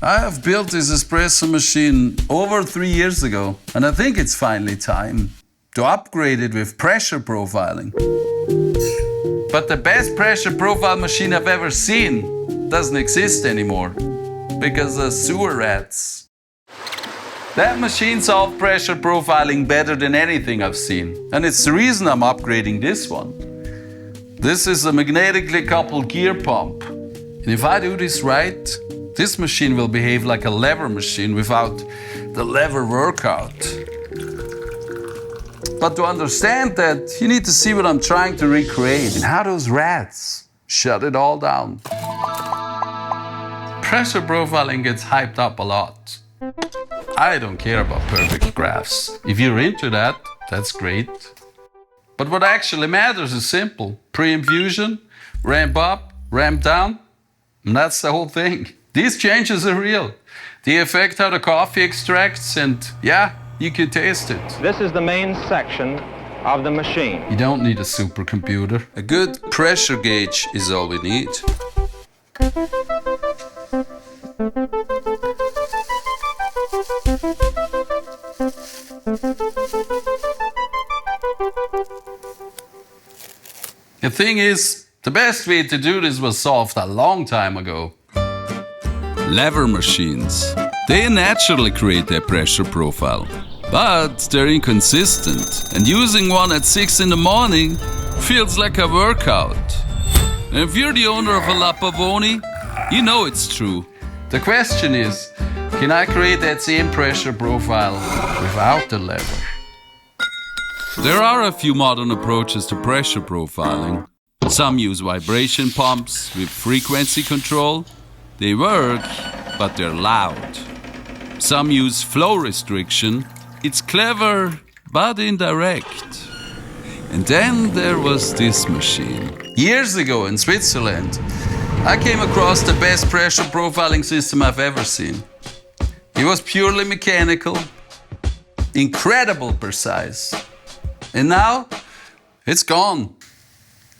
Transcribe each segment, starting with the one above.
I have built this espresso machine over 3 years ago, and I think it's finally time to upgrade it with pressure profiling. But the best pressure profile machine I've ever seen doesn't exist anymore because of sewer rats. That machine solved pressure profiling better than anything I've seen, and it's the reason I'm upgrading this one. This is a magnetically coupled gear pump, and if I do this right, this machine will behave like a lever machine without the lever workout. But to understand that, you need to see what I'm trying to recreate and how those rats shut it all down. Pressure profiling gets hyped up a lot. I don't care about perfect graphs. If you're into that, that's great. But what actually matters is simple. Pre-infusion, ramp up, ramp down, and that's the whole thing. These changes are real. They affect how the coffee extracts, and yeah, you can taste it. This is the main section of the machine. You don't need a supercomputer. A good pressure gauge is all we need. The thing is, the best way to do this was solved a long time ago. Lever machines. They naturally create their pressure profile, but they're inconsistent, and using one at 6 in the morning feels like a workout. And if you're the owner of a La Pavoni, you know it's true. The question is, can I create that same pressure profile without the lever? There are a few modern approaches to pressure profiling. Some use vibration pumps with frequency control. They work, but they're loud. Some use flow restriction. It's clever, but indirect. And then there was this machine. Years ago in Switzerland, I came across the best pressure profiling system I've ever seen. It was purely mechanical, incredibly precise. And now, it's gone.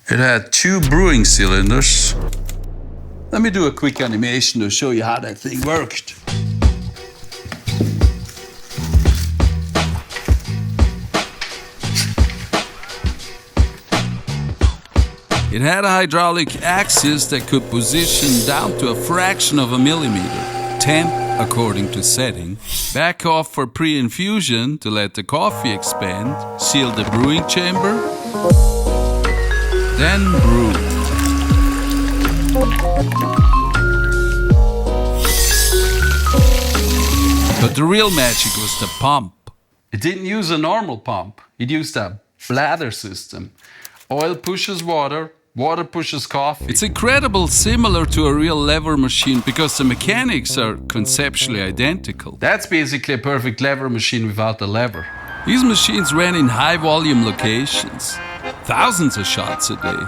It had 2 brewing cylinders. Let me do a quick animation to show you how that thing worked. It had a hydraulic axis that could position down to a fraction of a millimeter. Temp according to setting. Back off for pre-infusion to let the coffee expand. Seal the brewing chamber. Then brew. But the real magic was the pump. It didn't use a normal pump. It used a bladder system. Oil pushes water, water pushes coffee. It's incredibly similar to a real lever machine because the mechanics are conceptually identical. That's basically a perfect lever machine without the lever. These machines ran in high-volume locations, thousands of shots a day.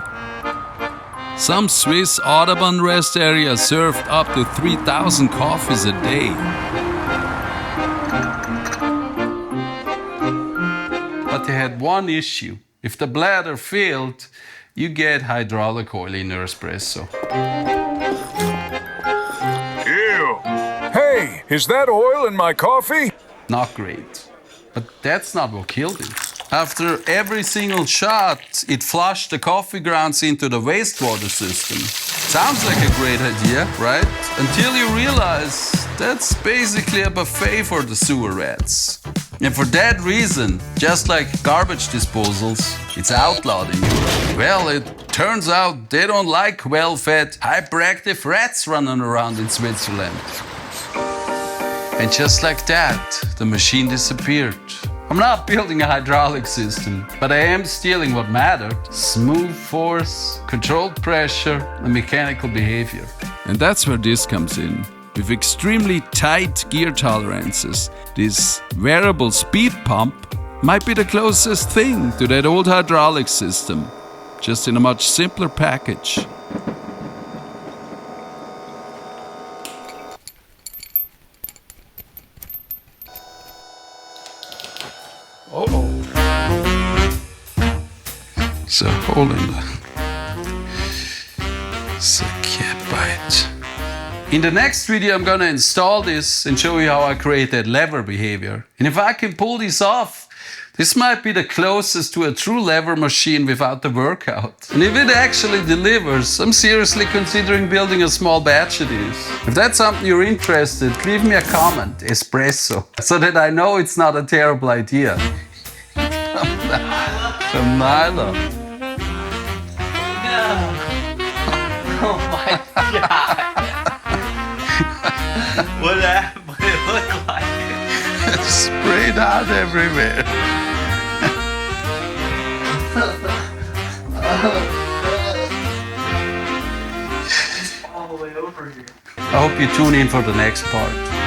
Some Swiss Autobahn rest areas served up to 3,000 coffees a day. But they had one issue. If the bladder failed, you get hydraulic oil in your espresso. Ew! Hey, is that oil in my coffee? Not great. But that's not what killed it. After every single shot, it flushed the coffee grounds into the wastewater system. Sounds like a great idea, right? Until you realize that's basically a buffet for the sewer rats. And for that reason, just like garbage disposals, it's outlawed in Europe. Well, it turns out they don't like well-fed, hyperactive rats running around in Switzerland. And just like that, the machine disappeared. I'm not building a hydraulic system, but I am stealing what mattered: smooth force, controlled pressure, and mechanical behavior. And that's where this comes in. With extremely tight gear tolerances, this variable speed pump might be the closest thing to that old hydraulic system, just in a much simpler package. Uh-oh. It's a hole in the... It's a cat bite. In the next video, I'm gonna install this and show you how I create that lever behavior. And if I can pull this off, this might be the closest to a true lever machine without the workout. And if it actually delivers, I'm seriously considering building a small batch of these. If that's something you're interested, leave me a comment, Espresso, so that I know it's not a terrible idea. From nylon. No. Oh my god. What it look like? Sprayed out everywhere. All the way over here. I hope you tune in for the next part.